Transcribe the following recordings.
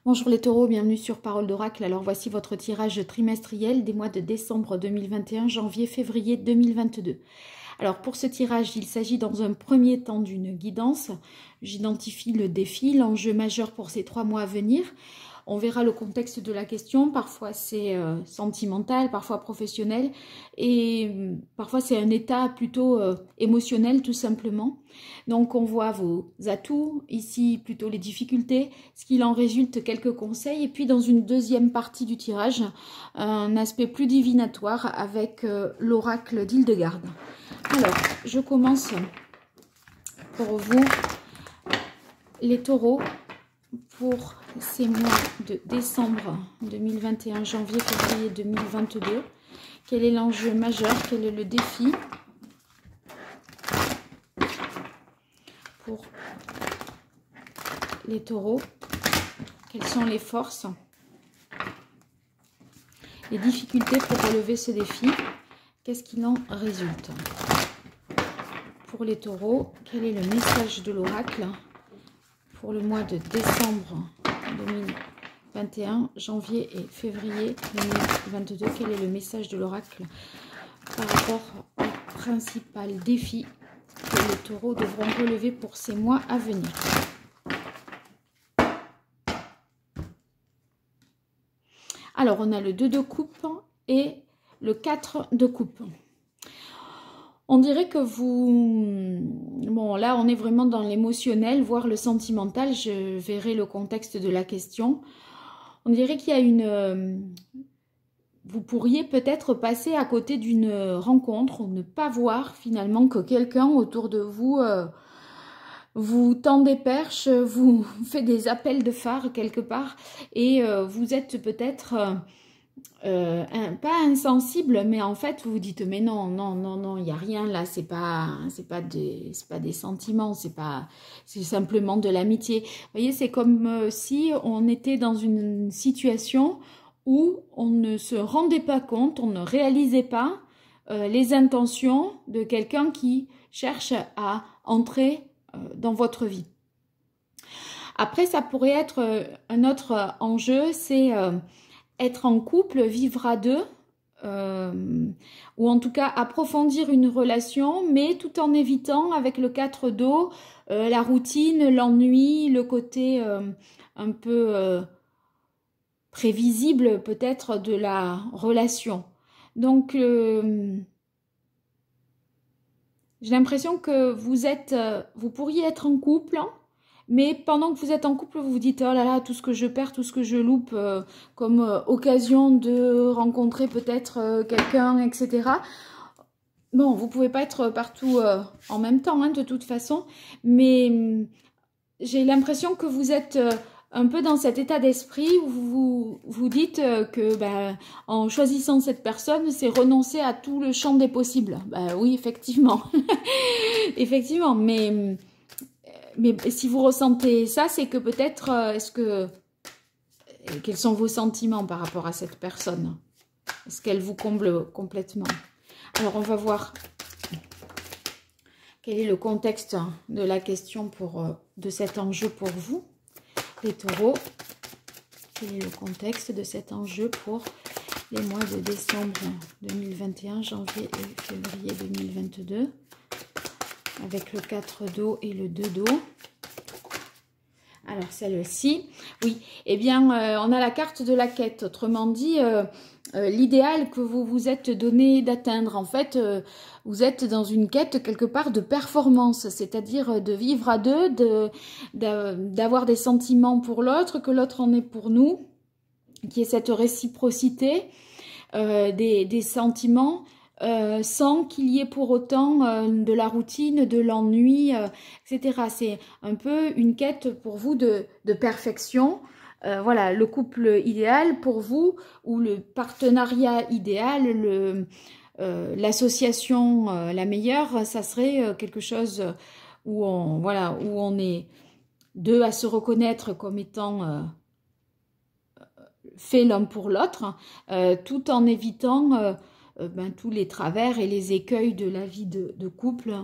Bonjour les taureaux, bienvenue sur Parole d'Oracle. Alors voici votre tirage trimestriel des mois de décembre 2021, janvier, février 2022. Alors pour ce tirage, il s'agit dans un premier temps d'une guidance. J'identifie le défi, l'enjeu majeur pour ces 3 mois à venir. On verra le contexte de la question, parfois c'est sentimental, parfois professionnel et parfois c'est un état plutôt émotionnel tout simplement. Donc on voit vos atouts, ici plutôt les difficultés, ce qu'il en résulte, quelques conseils et puis dans une deuxième partie du tirage, un aspect plus divinatoire avec l'oracle d'Hildegarde. Alors je commence pour vous les taureaux pour ces mois de décembre 2021, janvier, février 2022. Quel est l'enjeu majeur? Quel est le défi pour les taureaux? Quelles sont les forces? Les difficultés pour relever ce défi? Qu'est-ce qu'il en résulte? Pour les taureaux, quel est le message de l'oracle pour le mois de décembre 2021, janvier et février 2022, quel est le message de l'oracle par rapport au principal défi que les taureaux devront relever pour ces mois à venir? Alors, on a le 2 de coupe et le 4 de coupe. On dirait que vous... Bon, là, on est vraiment dans l'émotionnel, voire le sentimental. Je verrai le contexte de la question. On dirait qu'il y a une... Vous pourriez peut-être passer à côté d'une rencontre ou ne pas voir finalement que quelqu'un autour de vous vous tend des perches, vous fait des appels de phare quelque part et vous êtes peut-être... pas insensible, mais en fait vous vous dites mais non, il n'y a rien là, c'est pas des sentiments, c'est simplement de l'amitié. Vous voyez, c'est comme si on était dans une situation où on ne se rendait pas compte, on ne réalisait pas les intentions de quelqu'un qui cherche à entrer dans votre vie. Après, ça pourrait être un autre enjeu, c'est être en couple, vivre à deux, ou en tout cas approfondir une relation, mais tout en évitant avec le 4 d'eau la routine, l'ennui, le côté un peu prévisible peut-être de la relation. Donc j'ai l'impression que vous pourriez être en couple, hein, mais pendant que vous êtes en couple, vous vous dites « Oh là là, tout ce que je perds, tout ce que je loupe comme occasion de rencontrer peut-être quelqu'un, etc. » Bon, vous pouvez pas être partout en même temps, hein, de toute façon, mais j'ai l'impression que vous êtes un peu dans cet état d'esprit où vous dites que en choisissant cette personne, c'est renoncer à tout le champ des possibles. Oui, effectivement. Effectivement, mais si vous ressentez ça, c'est que peut-être, quels sont vos sentiments par rapport à cette personne? Est-ce qu'elle vous comble complètement? Alors, on va voir quel est le contexte de la question de cet enjeu pour vous, les taureaux. Quel est le contexte de cet enjeu pour les mois de décembre 2021, janvier et février 2022 ? Avec le 4 d'eau et le 2 d'eau. Alors celle-ci, oui, eh bien on a la carte de la quête, autrement dit l'idéal que vous vous êtes donné d'atteindre. En fait, vous êtes dans une quête quelque part de performance, c'est-à-dire de vivre à deux, d'avoir des sentiments pour l'autre, que l'autre en est pour nous, qui est cette réciprocité des sentiments, sans qu'il y ait pour autant de la routine, de l'ennui, etc. C'est un peu une quête pour vous de perfection. Voilà, le couple idéal pour vous, ou le partenariat idéal, l'association la meilleure, ça serait quelque chose où on est deux à se reconnaître comme étant fait l'un pour l'autre, tout en évitant tous les travers et les écueils de la vie de couple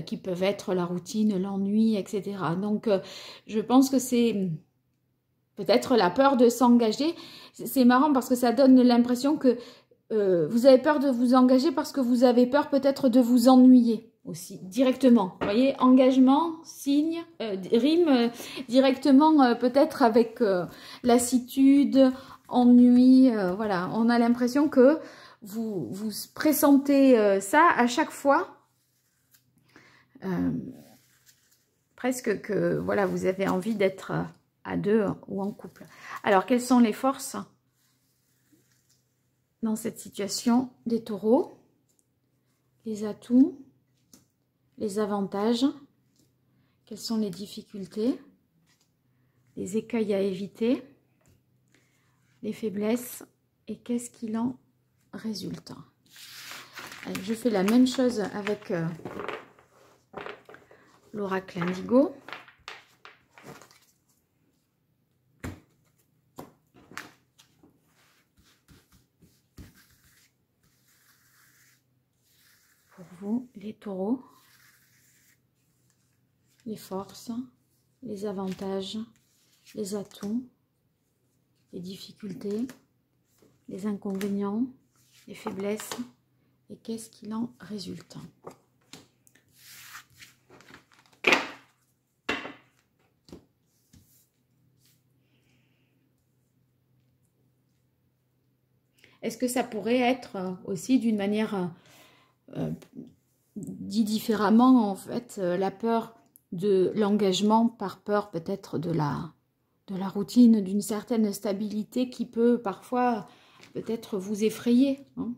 qui peuvent être la routine, l'ennui, etc. Donc, je pense que c'est peut-être la peur de s'engager. C'est marrant parce que ça donne l'impression que vous avez peur de vous engager parce que vous avez peur peut-être de vous ennuyer aussi, directement. Vous voyez, engagement, signe, rime directement peut-être avec lassitude, ennui. Voilà, on a l'impression que vous pressentez ça à chaque fois. Presque que voilà, vous avez envie d'être à deux ou en couple. Alors, quelles sont les forces dans cette situation des taureaux? Les atouts, les avantages, quelles sont les difficultés, les écueils à éviter, les faiblesses et qu'est-ce qu'il en résulte. Allez, je fais la même chose avec l'oracle indigo. Pour vous, les taureaux, les forces, les avantages, les atouts, les difficultés, les inconvénients, les faiblesses et qu'est-ce qu'il en résulte. Est-ce que ça pourrait être aussi d'une manière dit différemment, en fait, la peur de l'engagement par peur peut-être de la routine, d'une certaine stabilité qui peut parfois peut-être vous effrayer, hein.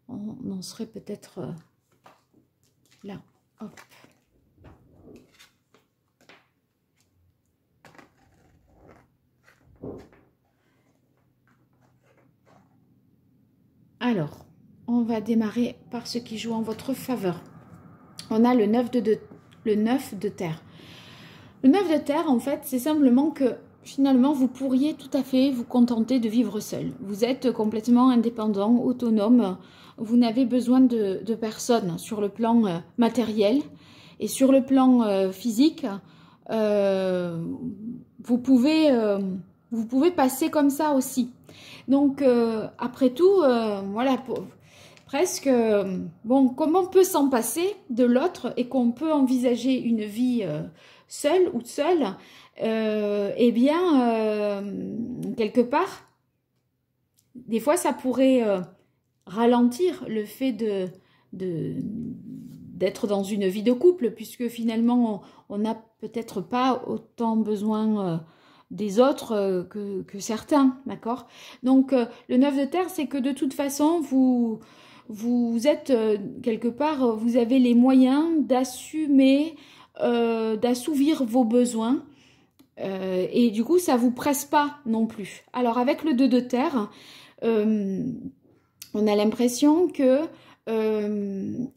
On en serait peut-être là. Hop. Alors, on va démarrer par ce qui joue en votre faveur. On a le 9 de terre. Le 9 de terre, en fait, c'est simplement que finalement, vous pourriez tout à fait vous contenter de vivre seul. Vous êtes complètement indépendant, autonome. Vous n'avez besoin de personne sur le plan matériel et sur le plan physique. Vous pouvez passer comme ça aussi. Donc, après tout, voilà, presque, bon, comme on peut s'en passer de l'autre et qu'on peut envisager une vie seule ou seule, eh bien, quelque part, des fois, ça pourrait ralentir le fait d'être dans une vie de couple, puisque finalement, on n'a peut-être pas autant besoin des autres que certains, d'accord? Donc, le 9 de terre, c'est que de toute façon, vous êtes quelque part, vous avez les moyens d'assumer, d'assouvir vos besoins et du coup, ça ne vous presse pas non plus. Alors, avec le 2 de terre, on a l'impression que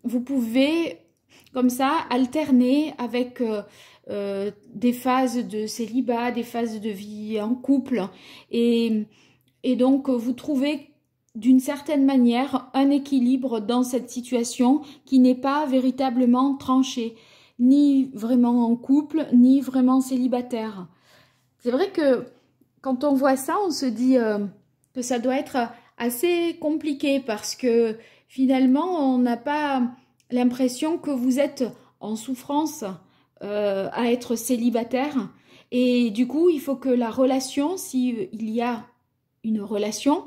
vous pouvez comme ça alterner avec des phases de célibat, des phases de vie en couple et donc vous trouvez d'une certaine manière un équilibre dans cette situation qui n'est pas véritablement tranché, ni vraiment en couple, ni vraiment célibataire. C'est vrai que quand on voit ça, on se dit que ça doit être assez compliqué parce que finalement, on n'a pas l'impression que vous êtes en souffrance à être célibataire. Et du coup, il faut que la relation, s'il y a une relation,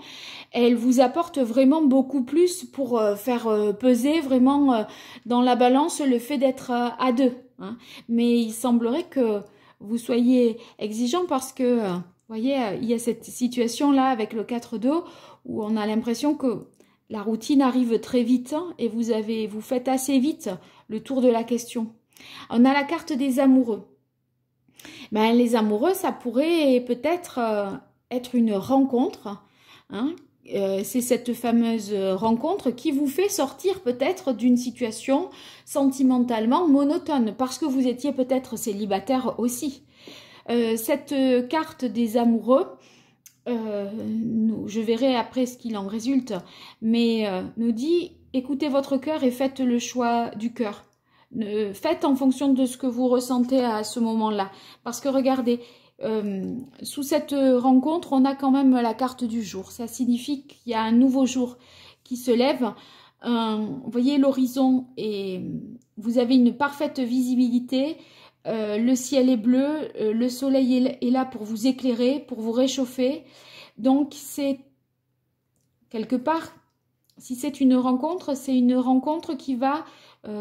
elle vous apporte vraiment beaucoup plus pour faire peser vraiment dans la balance le fait d'être à deux, hein. Mais il semblerait que vous soyez exigeant parce que, vous voyez, il y a cette situation-là avec le 4 d'eau où on a l'impression que la routine arrive très vite et vous faites assez vite le tour de la question. On a la carte des amoureux. Ben, les amoureux, ça pourrait peut-être être une rencontre, hein. C'est cette fameuse rencontre qui vous fait sortir peut-être d'une situation sentimentalement monotone parce que vous étiez peut-être célibataire aussi. Cette carte des amoureux, je verrai après ce qu'il en résulte, mais nous dit écoutez votre cœur et faites le choix du cœur. Faites en fonction de ce que vous ressentez à ce moment-là. Parce que regardez, sous cette rencontre, on a quand même la carte du jour. Ça signifie qu'il y a un nouveau jour qui se lève. Vous voyez l'horizon et vous avez une parfaite visibilité. Le ciel est bleu, le soleil est là pour vous éclairer, pour vous réchauffer. Donc c'est quelque part, si c'est une rencontre qui va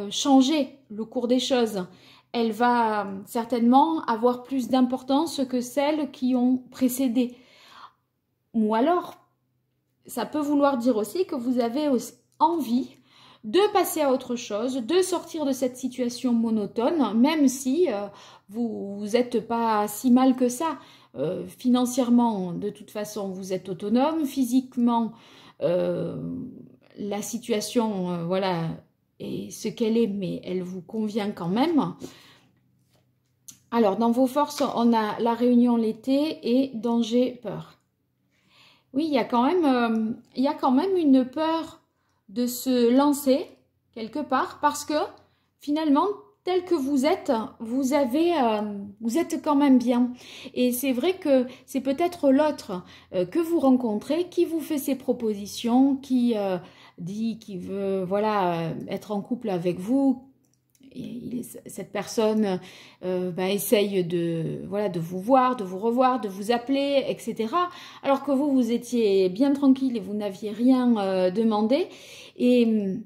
changer le cours des choses. Elle va certainement avoir plus d'importance que celles qui ont précédé. Ou alors, ça peut vouloir dire aussi que vous avez envie de passer à autre chose, de sortir de cette situation monotone, même si vous n'êtes pas si mal que ça. Financièrement, de toute façon, vous êtes autonome. Physiquement, la situation, voilà, est ce qu'elle est, mais elle vous convient quand même. Alors, dans vos forces, on a la réunion l'été et danger, peur. Oui, il y a quand même une peur de se lancer quelque part parce que finalement, tel que vous êtes, vous êtes quand même bien. Et c'est vrai que c'est peut-être l'autre que vous rencontrez qui vous fait ces propositions, qui dit qu'il veut voilà, être en couple avec vous. Et cette personne essaye de vous voir, de vous revoir, de vous appeler, etc. Alors que vous étiez bien tranquille et vous n'aviez rien demandé. Et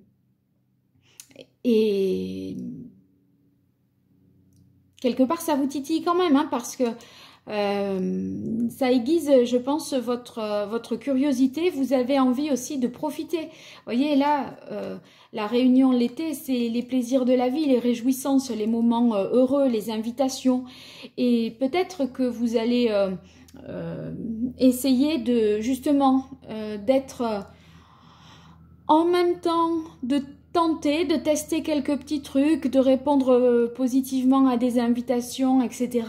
quelque part, ça vous titille quand même, hein, parce que ça aiguise, je pense, votre curiosité. Vous avez envie aussi de profiter. Vous voyez, là, la réunion l'été, c'est les plaisirs de la vie, les réjouissances, les moments heureux, les invitations. Et peut-être que vous allez essayer de, justement, d'être en même temps, de tenter, de tester quelques petits trucs, de répondre positivement à des invitations, etc.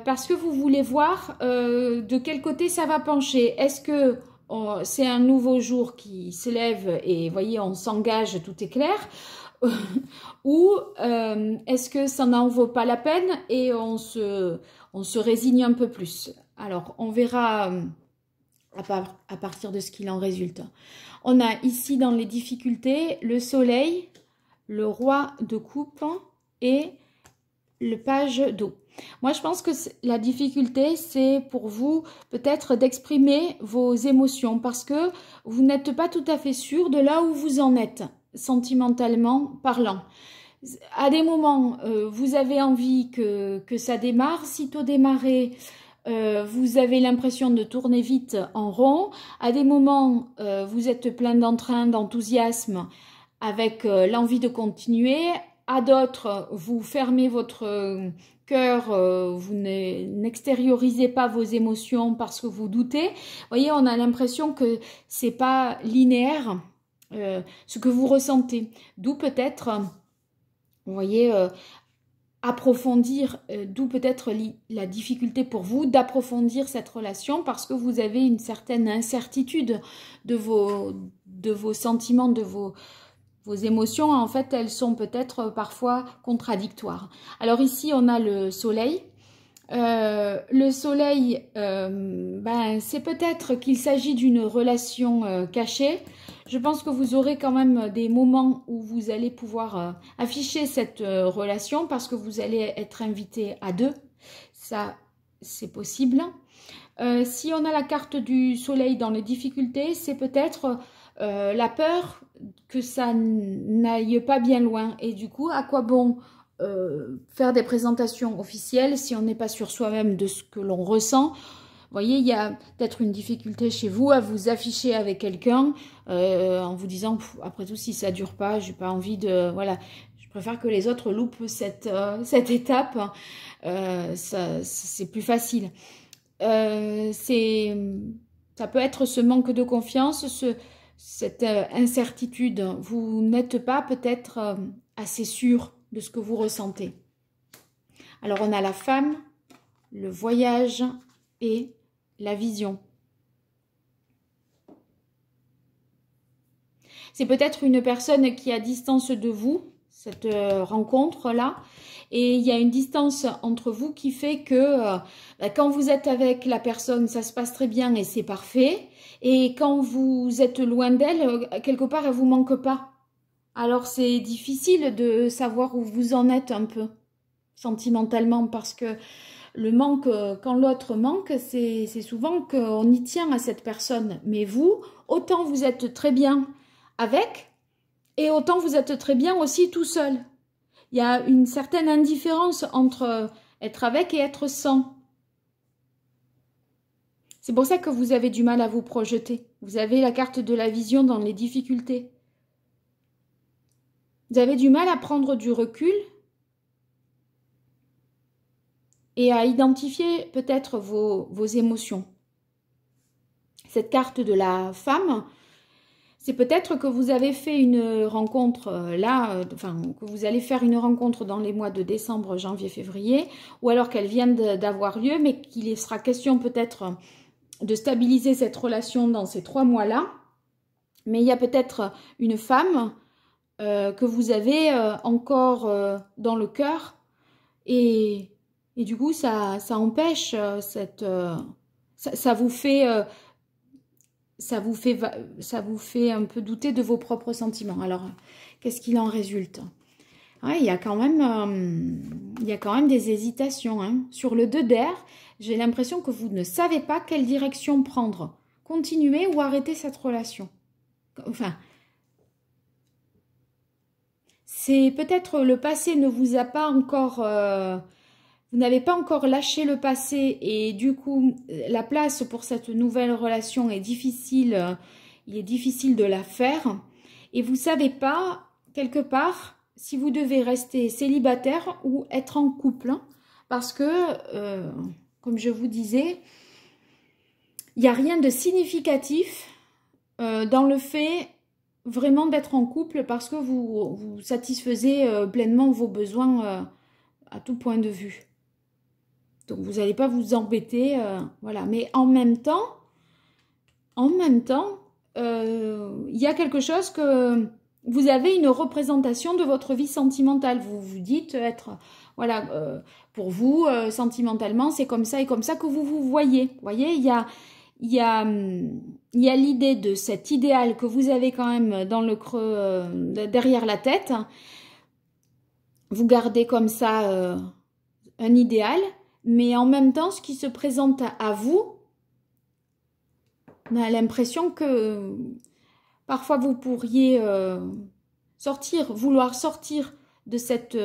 Parce que vous voulez voir de quel côté ça va pencher. Est-ce que c'est un nouveau jour qui se lève et, voyez, on s'engage, tout est clair, ou est-ce que ça n'en vaut pas la peine et on se résigne un peu plus. Alors, on verra à partir de ce qu'il en résulte. On a ici dans les difficultés le soleil, le roi de coupe et le page d'eau. Moi, je pense que la difficulté, c'est pour vous peut-être d'exprimer vos émotions parce que vous n'êtes pas tout à fait sûr de là où vous en êtes, sentimentalement parlant. À des moments, vous avez envie que ça démarre. Sitôt démarré, vous avez l'impression de tourner vite en rond. À des moments, vous êtes plein d'entrain, d'enthousiasme avec l'envie de continuer. À d'autres, vous fermez votre cœur, vous n'extériorisez pas vos émotions parce que vous doutez. Vous voyez, on a l'impression que c'est pas linéaire ce que vous ressentez. D'où peut-être, vous voyez, approfondir, d'où peut-être la difficulté pour vous d'approfondir cette relation parce que vous avez une certaine incertitude de vos sentiments, de vos émotions. En fait, elles sont peut-être parfois contradictoires. Alors ici, on a le soleil. Le soleil, c'est peut-être qu'il s'agit d'une relation cachée. Je pense que vous aurez quand même des moments où vous allez pouvoir afficher cette relation parce que vous allez être invité à deux. Ça, c'est possible. Si on a la carte du soleil dans les difficultés, c'est peut-être la peur que ça n'aille pas bien loin. Et du coup, à quoi bon faire des présentations officielles si on n'est pas sûr soi-même de ce que l'on ressent? Vous voyez, il y a peut-être une difficulté chez vous à vous afficher avec quelqu'un en vous disant, après tout, si ça dure pas, j'ai pas envie de... Voilà, je préfère que les autres loupent cette étape. C'est plus facile. Ça peut être ce manque de confiance, cette incertitude. Vous n'êtes pas peut-être assez sûr de ce que vous ressentez. Alors, on a la femme, le voyage et la vision. C'est peut-être une personne qui est à distance de vous. cette rencontre-là. Et il y a une distance entre vous qui fait que quand vous êtes avec la personne, ça se passe très bien et c'est parfait. Et quand vous êtes loin d'elle, quelque part, elle vous manque pas. Alors c'est difficile de savoir où vous en êtes un peu sentimentalement, parce que le manque, quand l'autre manque, c'est souvent qu'on y tient à cette personne. Mais vous, autant vous êtes très bien avec, et autant vous êtes très bien aussi tout seul. Il y a une certaine indifférence entre être avec et être sans. C'est pour ça que vous avez du mal à vous projeter. Vous avez la carte de la vision dans les difficultés. Vous avez du mal à prendre du recul et à identifier peut-être vos émotions. Cette carte de la femme, c'est peut-être que vous avez fait une rencontre que vous allez faire une rencontre dans les mois de décembre, janvier, février, ou alors qu'elle vient d'avoir lieu, mais qu'il sera question peut-être de stabiliser cette relation dans ces 3 mois-là. Mais il y a peut-être une femme que vous avez encore dans le cœur, et du coup ça empêche ça vous fait un peu douter de vos propres sentiments. Alors qu'est-ce qu'il en résulte? Ouais, il y a quand même des hésitations, hein. Sur le 2 d'air, j'ai l'impression que vous ne savez pas quelle direction prendre. Continuer ou arrêter cette relation. Enfin, c'est peut-être le passé ne vous a pas encore... vous n'avez pas encore lâché le passé et du coup, la place pour cette nouvelle relation est difficile. Il est difficile de la faire. Et vous ne savez pas, quelque part, si vous devez rester célibataire ou être en couple. Parce que, comme je vous disais, il n'y a rien de significatif dans le fait vraiment d'être en couple, parce que vous satisfaisez pleinement vos besoins à tout point de vue. Donc vous n'allez pas vous embêter, voilà. Mais en même temps, il y a quelque chose que vous avez une représentation de votre vie sentimentale. Vous vous dites être, voilà, pour vous, sentimentalement, c'est comme ça et comme ça que vous vous voyez. Vous voyez, il y a l'idée de cet idéal que vous avez quand même dans le creux, derrière la tête. Vous gardez comme ça un idéal, mais en même temps, ce qui se présente à vous, on a l'impression que parfois vous pourriez vouloir sortir de cette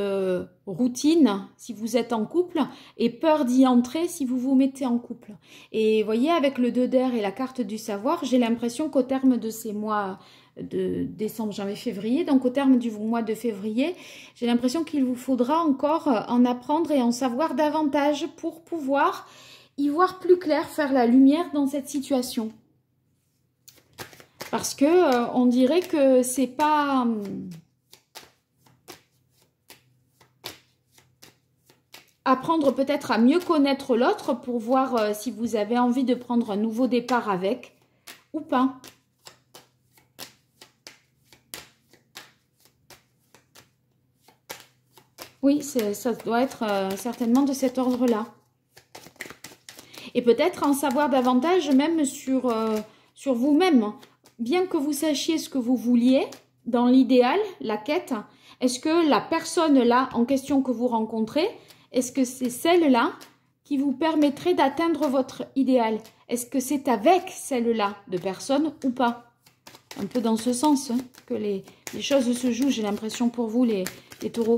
routine si vous êtes en couple, et peur d'y entrer si vous vous mettez en couple. Et vous voyez, avec le 2 d'air et la carte du savoir, j'ai l'impression qu'au terme de ces mois de décembre, janvier, février, donc au terme du mois de février, j'ai l'impression qu'il vous faudra encore en apprendre et en savoir davantage pour pouvoir y voir plus clair, faire la lumière dans cette situation. Parce que on dirait que c'est pas... apprendre peut-être à mieux connaître l'autre pour voir si vous avez envie de prendre un nouveau départ avec ou pas. Oui, ça doit être certainement de cet ordre-là. Et peut-être en savoir davantage même sur vous-même. Bien que vous sachiez ce que vous vouliez, dans l'idéal, la quête, est-ce que la personne-là en question que vous rencontrez, est-ce que c'est celle-là qui vous permettrait d'atteindre votre idéal? Est-ce que c'est avec celle-là de personne ou pas? Un peu dans ce sens hein, que les choses se jouent, j'ai l'impression pour vous, les taureaux.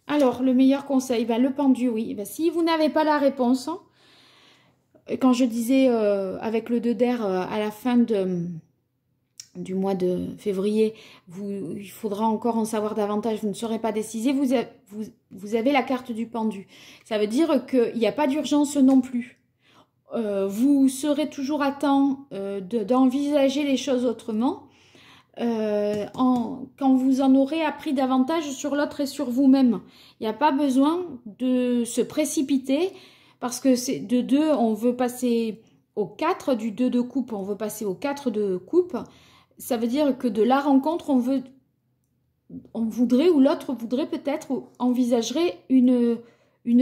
Alors, le meilleur conseil, le pendu, oui. Si vous n'avez pas la réponse, hein, quand je disais avec le 2 d'air à la fin du mois de février, il faudra encore en savoir davantage, vous ne serez pas décisé, vous avez la carte du pendu. Ça veut dire qu'il n'y a pas d'urgence non plus. Vous serez toujours à temps d'envisager les choses autrement quand vous en aurez appris davantage sur l'autre et sur vous-même. Il n'y a pas besoin de se précipiter, parce que c'est de 2, on veut passer au 4, du 2 de coupe, on veut passer au 4 de coupe. Ça veut dire que de la rencontre, on veut on voudrait, ou l'autre voudrait peut-être, ou envisagerait une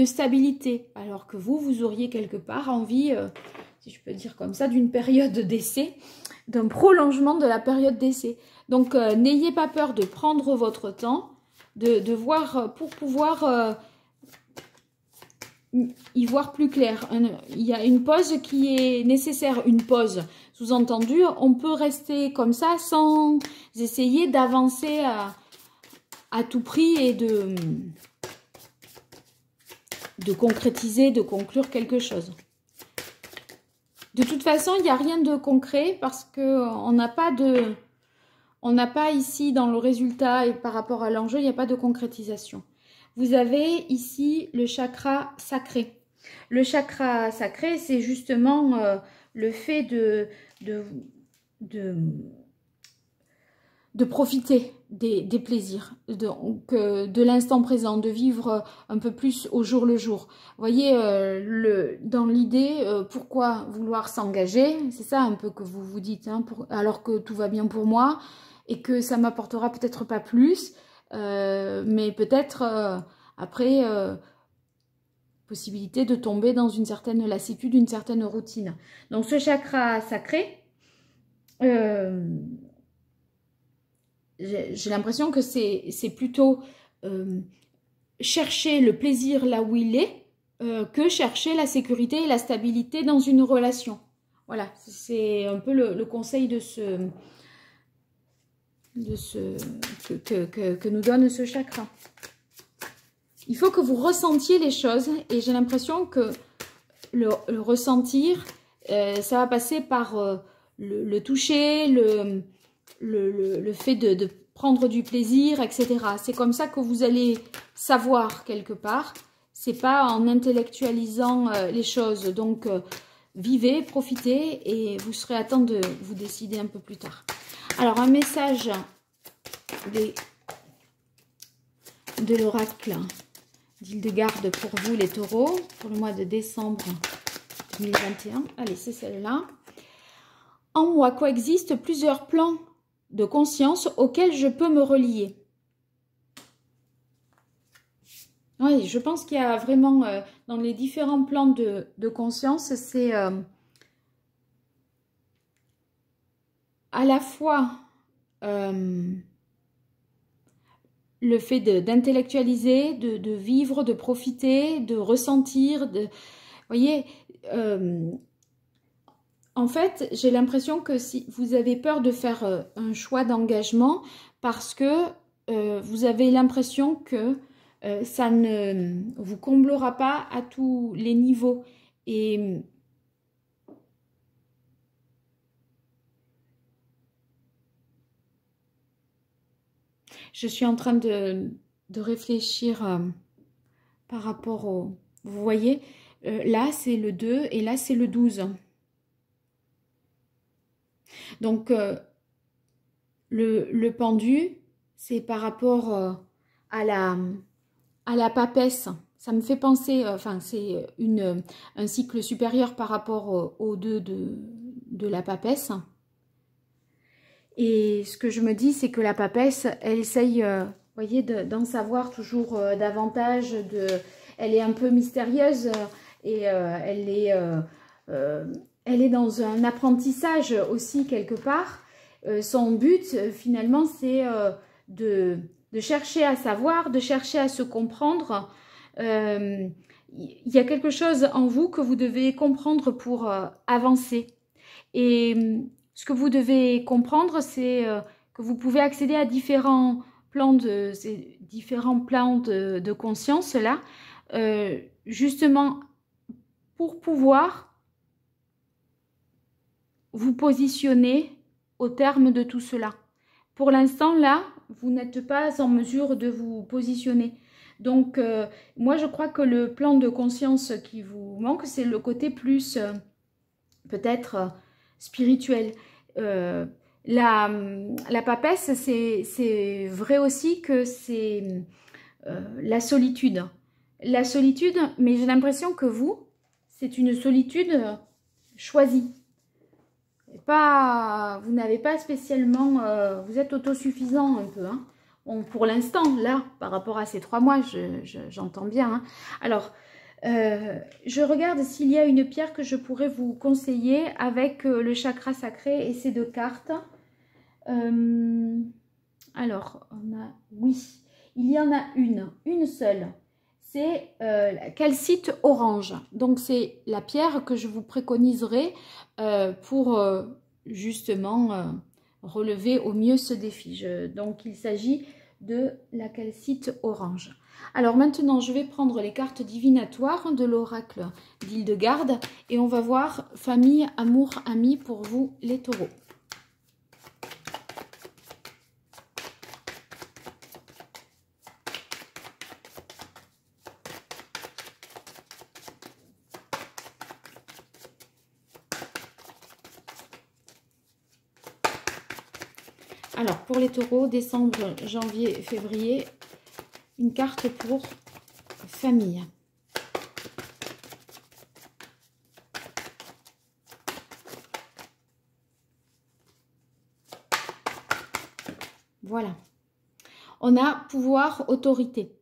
stabilité. Alors que vous auriez quelque part envie, si je peux dire comme ça, d'une période d'essai, d'un prolongement de la période d'essai. Donc, n'ayez pas peur de prendre votre temps, de voir, pour pouvoir y voir plus clair. Il y a une pause qui est nécessaire, une pause. Sous-entendu, on peut rester comme ça sans essayer d'avancer à tout prix et de concrétiser, de conclure quelque chose. De toute façon, il n'y a rien de concret parce qu'on n'a pas ici dans le résultat et par rapport à l'enjeu, il n'y a pas de concrétisation. Vous avez ici le chakra sacré. Le chakra sacré, c'est justement le fait de profiter des plaisirs, de l'instant présent, de vivre un peu plus au jour le jour. Vous voyez, dans l'idée, pourquoi vouloir s'engager? C'est ça un peu que vous vous dites, hein, alors que tout va bien pour moi et que ça m'apportera peut-être pas plus, mais peut-être après, possibilité de tomber dans une certaine lassitude, une certaine routine. Donc ce chakra sacré, j'ai l'impression que c'est plutôt chercher le plaisir là où il est que chercher la sécurité et la stabilité dans une relation. Voilà, c'est un peu le conseil que nous donne ce chakra. Il faut que vous ressentiez les choses et j'ai l'impression que le ressentir, ça va passer par le toucher, le fait de prendre du plaisir, etc. C'est comme ça que vous allez savoir quelque part. C'est pas en intellectualisant les choses. Donc, vivez, profitez et vous serez à temps de vous décider un peu plus tard. Alors, un message de l'oracle d'Hildegarde pour vous les taureaux pour le mois de décembre 2021. Allez, c'est celle-là. En moi coexistent plusieurs plans de conscience auxquels je peux me relier. Oui, je pense qu'il y a vraiment dans les différents plans de conscience, c'est à la fois le fait d'intellectualiser, de vivre, de profiter, de ressentir. Vous voyez, en fait, j'ai l'impression que si vous avez peur de faire un choix d'engagement parce que vous avez l'impression que ça ne vous comblera pas à tous les niveaux. Et je suis en train de réfléchir par rapport au... Vous voyez, là c'est le 2 et là c'est le 12. Donc, le pendu, c'est par rapport à la papesse. Ça me fait penser, enfin, c'est un cycle supérieur par rapport au 2 de la papesse. Et ce que je me dis, c'est que la papesse, elle essaye, vous voyez, d'en savoir toujours davantage. Elle est un peu mystérieuse et elle est dans un apprentissage aussi quelque part. Son but, finalement, c'est de chercher à savoir, de chercher à se comprendre. Il y a quelque chose en vous que vous devez comprendre pour avancer. Et ce que vous devez comprendre, c'est que vous pouvez accéder à différents plans de conscience là, justement pour pouvoir vous positionner au terme de tout cela. Pour l'instant, là, vous n'êtes pas en mesure de vous positionner. Donc, moi, je crois que le plan de conscience qui vous manque, c'est le côté plus, peut-être, spirituel. La papesse, c'est vrai aussi que c'est la solitude. La solitude, mais j'ai l'impression que vous, c'est une solitude choisie. Vous n'avez pas spécialement, vous êtes autosuffisant un peu, hein. pour l'instant, là, par rapport à ces 3 mois, j'entends bien. Hein. Alors, je regarde s'il y a une pierre que je pourrais vous conseiller avec le chakra sacré et ces 2 cartes. Alors, oui, il y en a une seule. C'est la calcite orange. Donc, c'est la pierre que je vous préconiserai pour justement relever au mieux ce défi. Donc, il s'agit de la calcite orange. Alors maintenant, je vais prendre les cartes divinatoires de l'oracle d'Hildegarde et on va voir famille, amour, amis pour vous les taureaux. Alors, pour les taureaux, décembre, janvier, février, une carte pour famille. Voilà. On a pouvoir, autorité.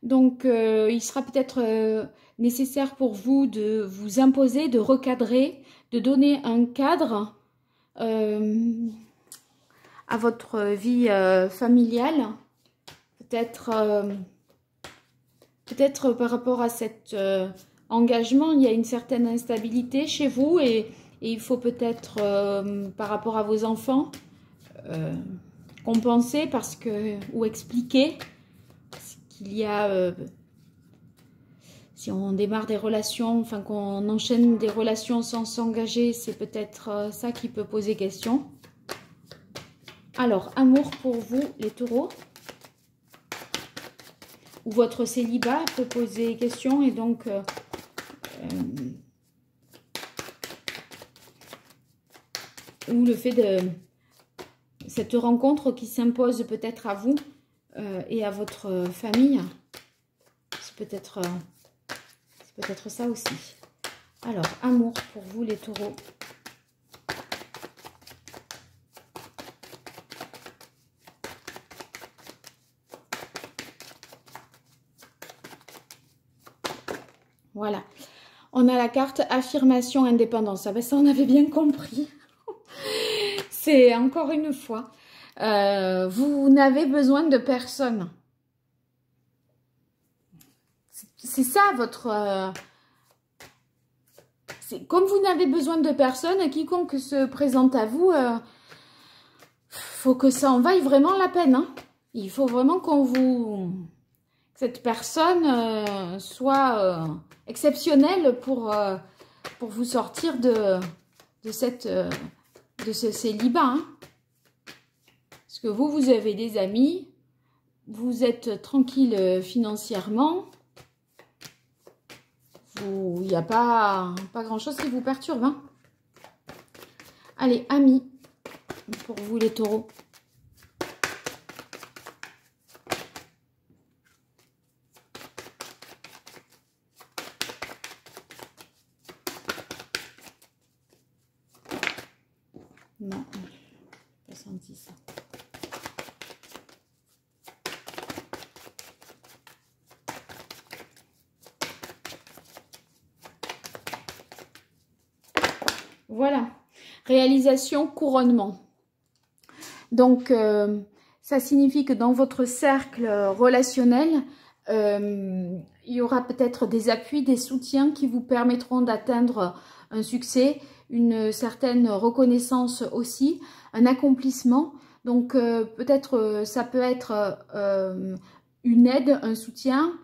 Donc, il sera peut-être nécessaire pour vous de vous imposer, de recadrer, de donner un cadre à votre vie familiale, peut-être par rapport à cet engagement, il y a une certaine instabilité chez vous et il faut peut-être par rapport à vos enfants compenser parce que ou expliquer qu'il y a si on démarre des relations, enfin qu'on enchaîne des relations sans s'engager, c'est peut-être ça qui peut poser question. Alors, amour pour vous, les taureaux. Ou votre célibat peut poser question et donc ou le fait de cette rencontre qui s'impose peut-être à vous et à votre famille. C'est peut-être ça aussi. Alors, amour pour vous, les taureaux. Voilà, on a la carte affirmation indépendance. Ah ben ça, on avait bien compris. C'est encore une fois, vous n'avez besoin de personne. C'est ça votre... comme vous n'avez besoin de personne, quiconque se présente à vous, faut que ça en vaille vraiment la peine. Hein. Il faut vraiment qu'on vous... cette personne soit exceptionnelle pour vous sortir de ce célibat. Hein. Parce que vous avez des amis, vous êtes tranquille financièrement, il n'y a pas grand-chose qui vous perturbe. Hein. Allez, amis, pour vous les taureaux. Non, pas senti ça. Voilà, réalisation, couronnement. Donc, ça signifie que dans votre cercle relationnel, il y aura peut-être des appuis, des soutiens qui vous permettront d'atteindre un succès, une certaine reconnaissance aussi, un accomplissement. Donc, peut-être, ça peut être une aide, un soutien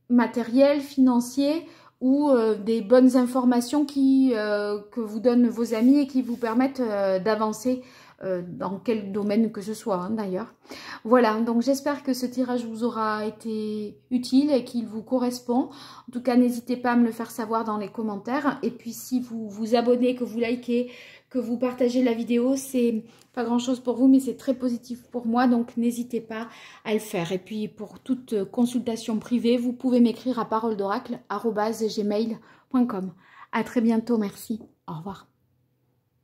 matériel, financier, ou des bonnes informations que vous donnent vos amis et qui vous permettent d'avancer dans quel domaine que ce soit hein, d'ailleurs. Voilà, donc j'espère que ce tirage vous aura été utile et qu'il vous correspond. En tout cas, n'hésitez pas à me le faire savoir dans les commentaires. Et puis si vous vous abonnez, que vous likez, que vous partagez la vidéo, c'est pas grand chose pour vous, mais c'est très positif pour moi. Donc n'hésitez pas à le faire. Et puis pour toute consultation privée, vous pouvez m'écrire à paroledoracle@gmail.com. À très bientôt, merci. Au revoir.